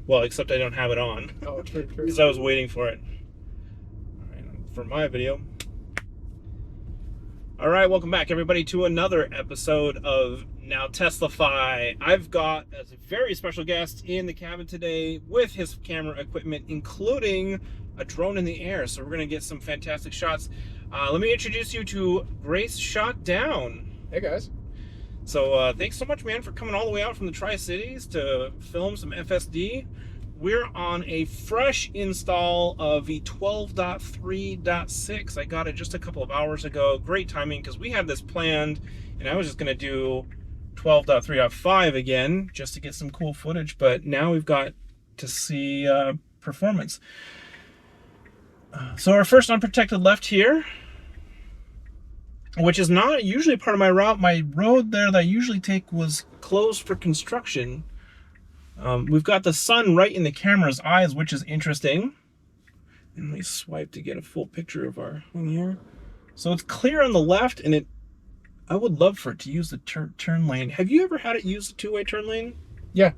Well, except I don't have it on. Oh, true. Because I was waiting for it. All right, for my video. All right, welcome back, everybody, to another episode of Now Teslafy. I've got a very special guest in the cabin today with his camera equipment, including a drone in the air. So we're going to get some fantastic shots. Let me introduce you to Grace Shot Down. Hey, guys. So thanks so much, man, for coming all the way out from the Tri-Cities to film some FSD. We're on a fresh install of the 12.3.6. I got it just a couple of hours ago. Great timing, because we had this planned, and I was just going to do 12.3.5 again, just to get some cool footage, but now we've got to see performance. So our first unprotected left here, which is not usually part of my route. My road there that I usually take was closed for construction. We've got the sun right in the camera's eyes, which is interesting. And let me swipe to get a full picture of our thing here. So it's clear on the left, and I would love for it to use the turn lane. Have you ever had it use the two-way turn lane? Yeah,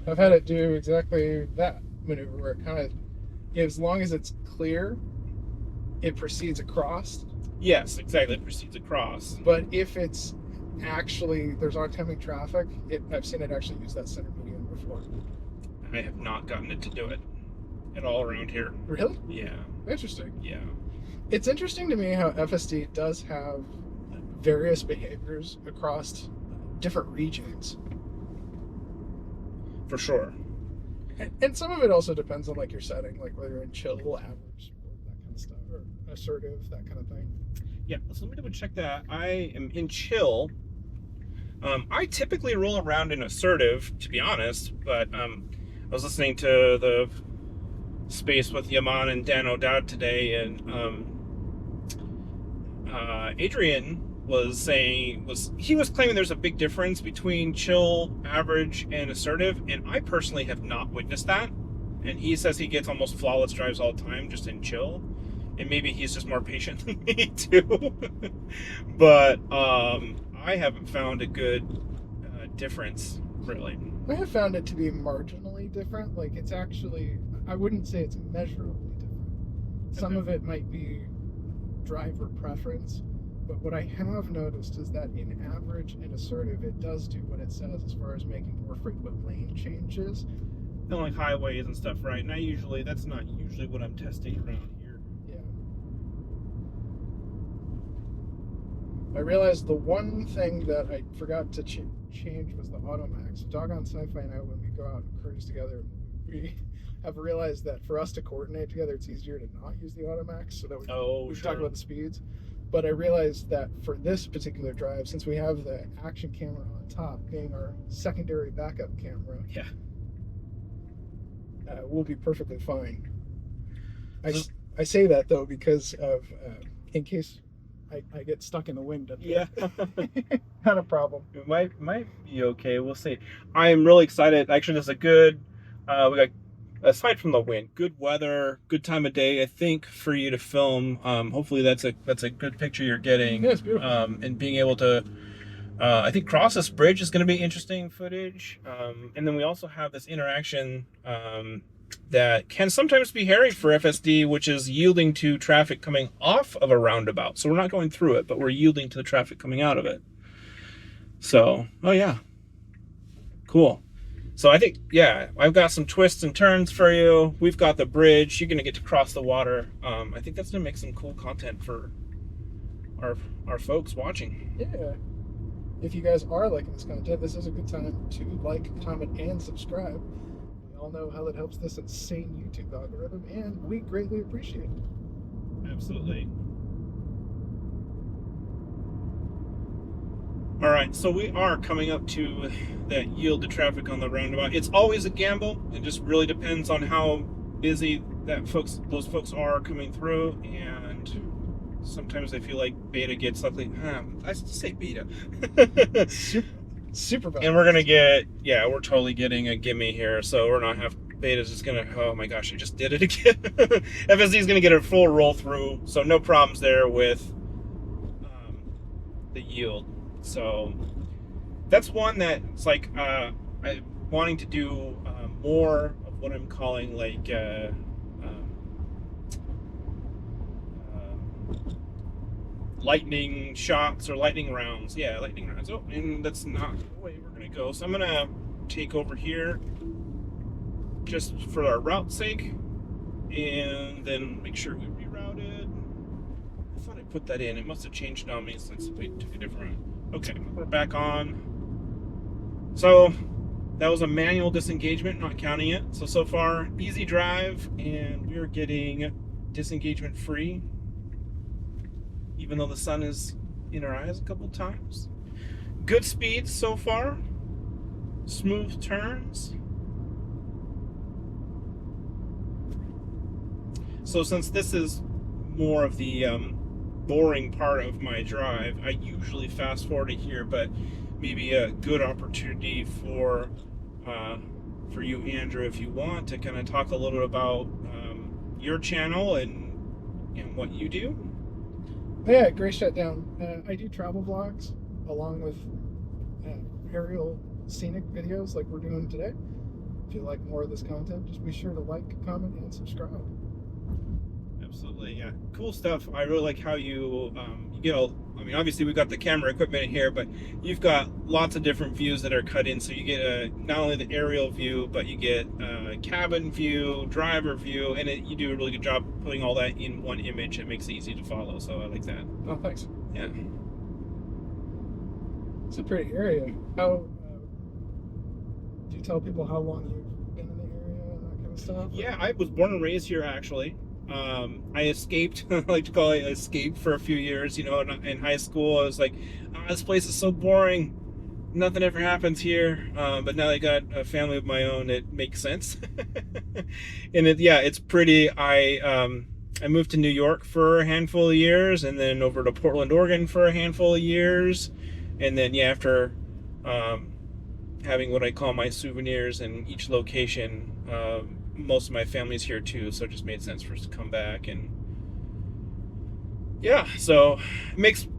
I've had it do exactly that maneuver where it kind of, as long as it's clear, it proceeds across. Yes, exactly. It proceeds across. But if it's actually, there's oncoming traffic, I've seen it actually use that center median before. I have not gotten it to do it at all around here. Really? Yeah. Interesting. Yeah. It's interesting to me how FSD does have various behaviors across different regions. For sure. And some of it also depends on like your setting, like whether you're in chill, average, or that kind of stuff, or assertive, that kind of thing. Yeah, so let me double check that. I am in chill. I typically roll around in assertive, to be honest, but I was listening to the space with Yaman and Dan O'Dowd today, and Adrian was saying, he was claiming there's a big difference between chill, average, and assertive, and I personally have not witnessed that. And he says he gets almost flawless drives all the time, just in chill. And maybe he's just more patient than me too. But I haven't found a good difference, really. I have found it to be marginally different. Like, it's actually, I wouldn't say it's measurably different. Some of it might be driver preference, but what I have noticed is that in average and assertive, it does do what it says as far as making more frequent lane changes. And like highways and stuff, right? And that's not usually what I'm testing around here. Yeah. I realized the one thing that I forgot to change was the Automax. Doggone Sci-Fi and I, when we go out and cruise together, we have realized that for us to coordinate together, it's easier to not use the Automax, so that we talk about the speeds. But I realized that for this particular drive, since we have the action camera on top being our secondary backup camera, yeah, we'll be perfectly fine. I say that though because of in case I get stuck in the wind. Yeah, not a problem. It might be okay. We'll see. I am really excited. Actually, there's a good. We got, aside from the wind, good weather, good time of day, I think, for you to film. Hopefully that's a good picture you're getting. Yeah, it's beautiful. And being able to, I think, cross this bridge is going to be interesting footage. And then we also have this interaction that can sometimes be hairy for FSD, which is yielding to traffic coming off of a roundabout. So we're not going through it, but we're yielding to the traffic coming out of it. So, oh yeah, cool. So I think, yeah, I've got some twists and turns for you. We've got the bridge. You're going to get to cross the water. I think that's going to make some cool content for our folks watching. Yeah. If you guys are liking this content, this is a good time to like, comment, and subscribe. We all know how that helps this insane YouTube algorithm, and we greatly appreciate it. Absolutely. All right, so we are coming up to that yield to traffic on the roundabout. It's always a gamble. It just really depends on how busy those folks are coming through, and sometimes I feel like beta gets luckily. I say beta. Supervised. And we're gonna get, yeah, we're totally getting a gimme here. So we're not beta's just gonna. Oh my gosh, I just did it again. FSD is gonna get a full roll through, so no problems there with the yield. So that's one that's like wanting to do more of what I'm calling like lightning shots or lightning rounds. Yeah, lightning rounds. Oh, and that's not the way we're gonna go. So I'm gonna take over here just for our route sake, and then make sure we rerouted. I thought I put that in. It must have changed on me since we took a different route. Okay, we're back on. So that was a manual disengagement, not counting it. So far, easy drive, and we're getting disengagement free, even though the sun is in our eyes a couple times. Good speeds so far. Smooth turns. So since this is more of the boring part of my drive, I usually fast forward it here, but maybe a good opportunity for you, Andrew, if you want to kind of talk a little bit about your channel and what you do. Yeah, great shutdown. I do travel vlogs along with aerial scenic videos like we're doing today. If you like more of this content, just be sure to like, comment, and subscribe. Absolutely, yeah. Cool stuff. I really like how you get all, I mean, obviously we've got the camera equipment here, but you've got lots of different views that are cut in. So you get not only the aerial view, but you get cabin view, driver view, and you do a really good job putting all that in one image. It makes it easy to follow, so I like that. Oh, thanks. Yeah. It's a pretty area. How do you tell people how long you've been in the area and that kind of stuff? Yeah, I was born and raised here, actually. I escaped, I like to call it escape, for a few years. You know, in high school, I was like, this place is so boring. Nothing ever happens here. But now I got a family of my own, it makes sense. And it's pretty. I moved to New York for a handful of years, and then over to Portland, Oregon for a handful of years. And then, after having what I call my souvenirs in each location, most of my family's here too, so it just made sense for us to come back. And so it makes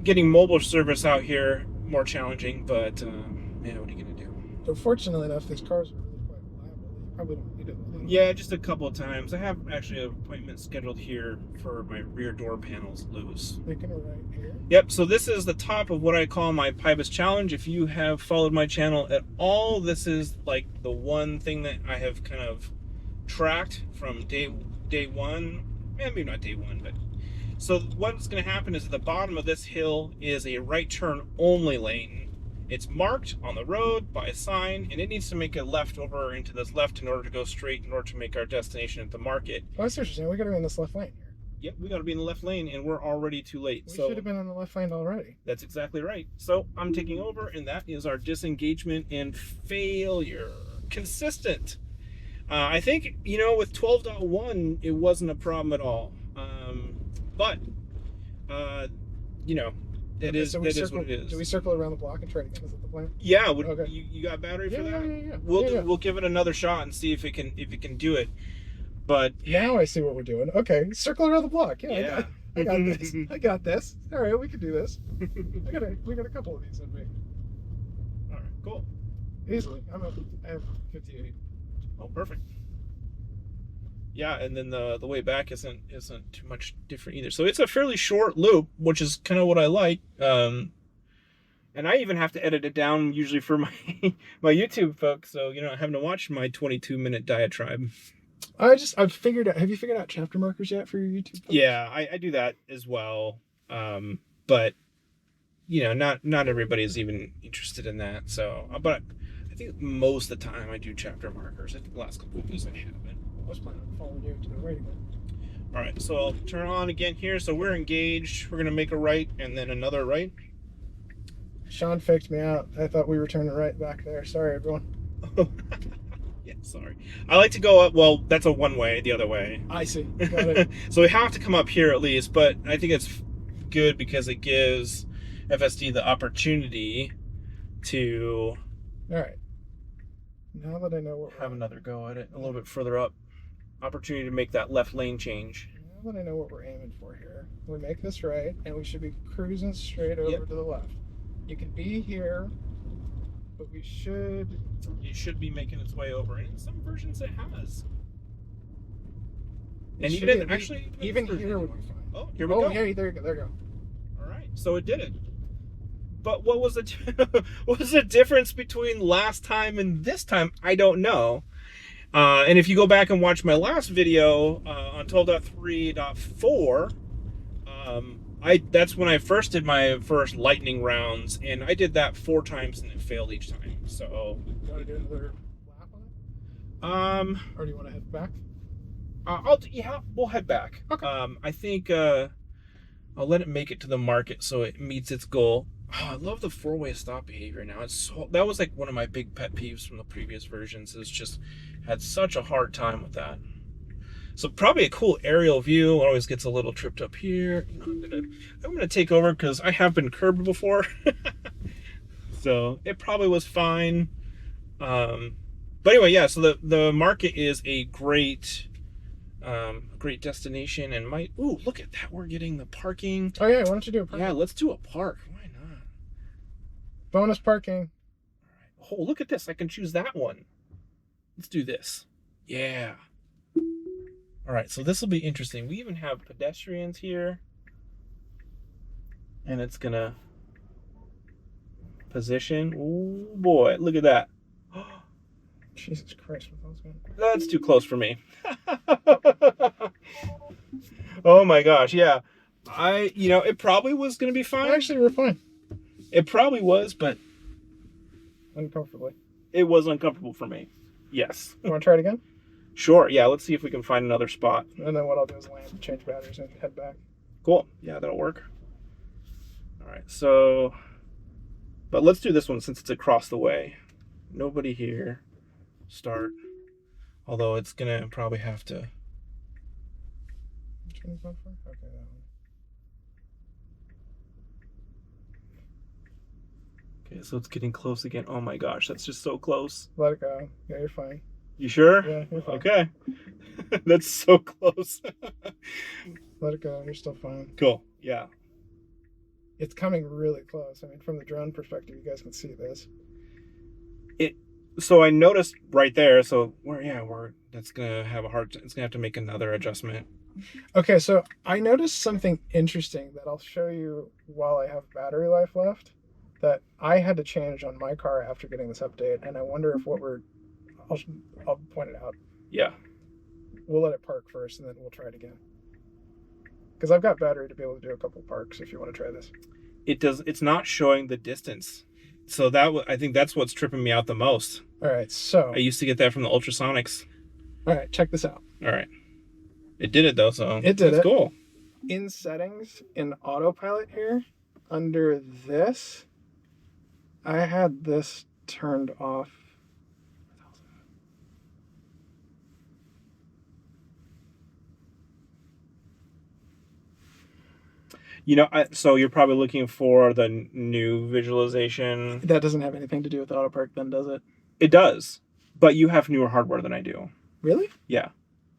getting mobile service out here more challenging, but what are you gonna do? So fortunately enough, these cars are really quite reliable. You probably don't need it. Yeah, just a couple of times. I have actually an appointment scheduled here for my rear door panels loose. Making a right here. Yep, so this is the top of what I call my Pybus challenge. If you have followed my channel at all, this is like the one thing that I have kind of tracked from day one. Maybe not day one, but so what's going to happen is at the bottom of this hill is a right turn only lane. It's marked on the road by a sign, and it needs to make a left over into this left in order to go straight, in order to make our destination at the market. Oh, that's interesting. We got to be in this left lane here. Yep, we got to be in the left lane, and we're already too late. We should have been in the left lane already. That's exactly right. So I'm taking over, and that is our disengagement and failure. Consistent. I think, with 12.1, it wasn't a problem at all. But, that is what it is. Do we circle around the block and try to get us at the plan? Yeah. Okay. You got battery for that? Yeah. We'll give it another shot and see if it can do it. But now I see what we're doing. Okay, circle around the block. Yeah. I got this. I got this. All right, we can do this. We got a couple of these in me. All right, cool. Easily. I have 58. Oh, perfect. Yeah, and then the way back isn't too much different either. So it's a fairly short loop, which is kind of what I like. And I even have to edit it down usually for my YouTube folks, so having to watch my 22-minute diatribe. I've figured out. Have you figured out chapter markers yet for your YouTube folks? Yeah, I do that as well. But not everybody's even interested in that. So, but I think most of the time I do chapter markers. I think the last couple of videos I haven't. I was planning on following you to the right again. All right, so I'll turn on again here. So we're engaged. We're gonna make a right and then another right. Sean faked me out. I thought we were turning right back there. Sorry, everyone. Yeah, sorry. I like to go up. Well, that's a one way. The other way. I see. Got it. So we have to come up here at least, but I think it's good because it gives FSD the opportunity to. All right. Now that I know what have another go at it a little bit further up. Opportunity to make that left lane change. Now that I know what we're aiming for here, we make this right, and we should be cruising straight over to the left. You can be here but we should. It should be making its way over, and in some versions it has. And even actually, even here would be fine. Oh, here we go. Yeah, there you go. There you go. All right, so it did it. But what was the difference between last time and this time? I don't know. And if you go back and watch my last video on 12.3.4, that's when I first did my first lightning rounds, and I did that 4 times and it failed each time. So, You want to do another lap on it? Or do you want to head back? We'll head back. Okay. I think I'll let it make it to the market so it meets its goal. Oh, I love the 4-way stop behavior now. That was like one of my big pet peeves from the previous versions. Is just had such a hard time with that. So probably a cool aerial view. It always gets a little tripped up here. I'm gonna take over because I have been curbed before. So it probably was fine. But anyway, yeah. So the market is a great destination, and ooh, look at that. We're getting the parking. Oh yeah, why don't you do a park? Yeah, let's do a park. Why not? Bonus parking. All right. Oh, look at this. I can choose that one. Let's do this. Yeah. All right, so this will be interesting. We even have pedestrians here. And it's gonna position. Oh boy, look at that. Jesus Christ, what else going on? That's too close for me. Oh my gosh, yeah. It probably was gonna be fine. Actually, we're fine. It probably was, but Uncomfortably. it was uncomfortable for me. Yes. You want to try it again? Sure, yeah, let's see if we can find another spot. And then what I'll do is land, change batteries, and head back. Cool. Yeah, that'll work. All right, so, but let's do this one since it's across the way. Nobody here. Start. Although it's gonna probably have to. Which one's going for? Okay, that one. Okay, so it's getting close again. Oh my gosh, that's just so close. Let it go. Yeah, you're fine. You sure? Yeah, you're fine. Okay. That's so close. Let it go. You're still fine. Cool. Yeah. It's coming really close. I mean, from the drone perspective, you guys can see this. So I noticed right there. So that's gonna have it's gonna have to make another adjustment. Okay, so I noticed something interesting that I'll show you while I have battery life left that I had to change on my car after getting this update, and I wonder if I'll point it out. Yeah. We'll let it park first, and then we'll try it again. Because I've got battery to be able to do a couple parks if you want to try this. It's not showing the distance. So I think that's what's tripping me out the most. All right, so I used to get that from the ultrasonics. all right, check this out. All right. It did it though, so It did that's it. cool. In settings, in Autopilot here, under this, I had this turned off. So you're probably looking for the new visualization. That doesn't have anything to do with AutoPark then, does it? It does, but you have newer hardware than I do. Really? Yeah.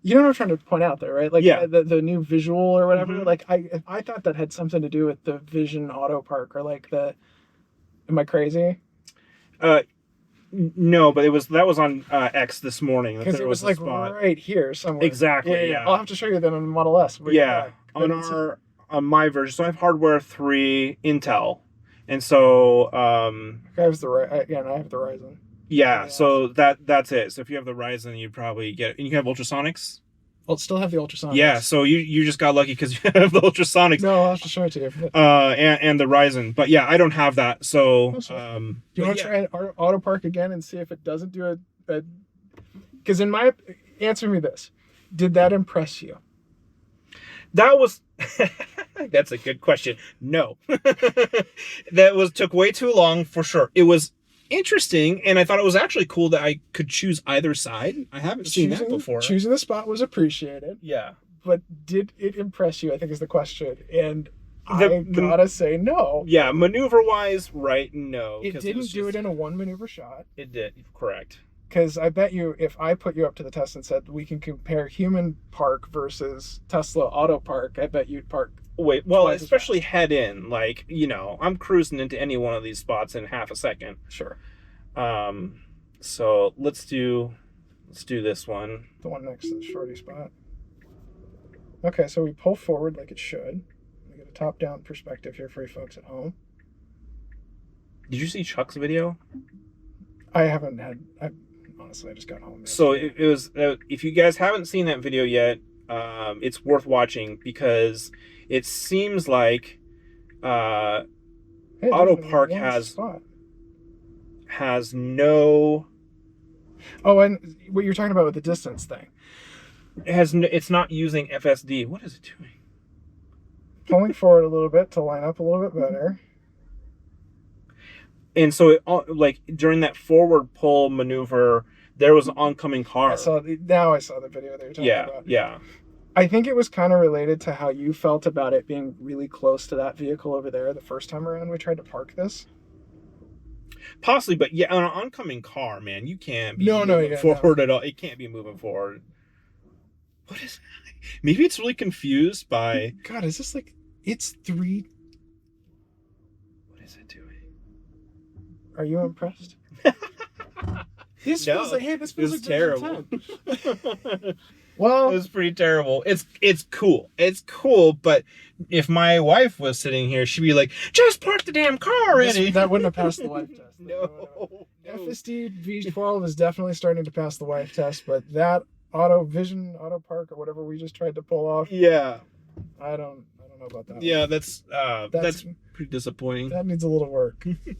You know what I'm trying to point out there, right? Like Yeah. the new visual or whatever. Mhm. Like I thought that had something to do with the Vision AutoPark or like the. Am I crazy? No, but that was on X this morning. Because it was like right here somewhere. Exactly. Yeah. I'll have to show you that on the Model S. Yeah. On my version, so I have hardware 3 Intel, and so I have the Ryzen. yeah. So that's it. So if you have the Ryzen, you probably get it. And you have ultrasonics. I'll still have the ultrasonics. Yeah. So you just got lucky because you have the ultrasonics. No, I'll have to show it to you. And the Ryzen, but yeah, I don't have that. So Do you want to try AutoPark again and see if it doesn't do it? Because answer me this: did that impress you? That was that's a good question. No. That took way too long for sure. It was interesting, and I thought it was actually cool that I could choose either side. I haven't seen that before. Choosing the spot was appreciated. Yeah. But did it impress you, I think is the question. And I gotta say no. Yeah, maneuver-wise, right, no. It didn't do it in a one maneuver shot. It did, correct. Because I bet you if I put you up to the test and said we can compare human park versus Tesla auto park, I bet you'd park. Wait, well, especially head in. Like, I'm cruising into any one of these spots in half a second. Sure. So let's do this one. The one next to the shorty spot. Okay, so we pull forward like it should. We get a top-down perspective here for you folks at home. Did you see Chuck's video? I haven't had. Honestly, I just got home. So it was. If you guys haven't seen that video yet, it's worth watching because it seems like AutoPark has no. Oh, and what you're talking about with the distance thing. It's not using FSD. What is it doing? Pulling forward a little bit to line up a little bit better. And so, like during that forward pull maneuver, there was an oncoming car. Now I saw the video that you're talking about. Yeah. I think it was kind of related to how you felt about it being really close to that vehicle over there the first time around we tried to park this. Possibly, but yeah, on an oncoming car, man, you can't be moving forward at all. It can't be moving forward. What is that? Maybe it's really confused by... God, is this like... It's 3... What is it doing? Are you impressed? This feels like terrible. Well, it was pretty terrible. It's cool. It's cool, but if my wife was sitting here, she'd be like, "Just park the damn car already." That wouldn't have passed the wife test. No. FSD V12 is definitely starting to pass the wife test, but that AutoPark or whatever we just tried to pull off. Yeah. I don't know about that. Yeah, that's pretty disappointing. That needs a little work.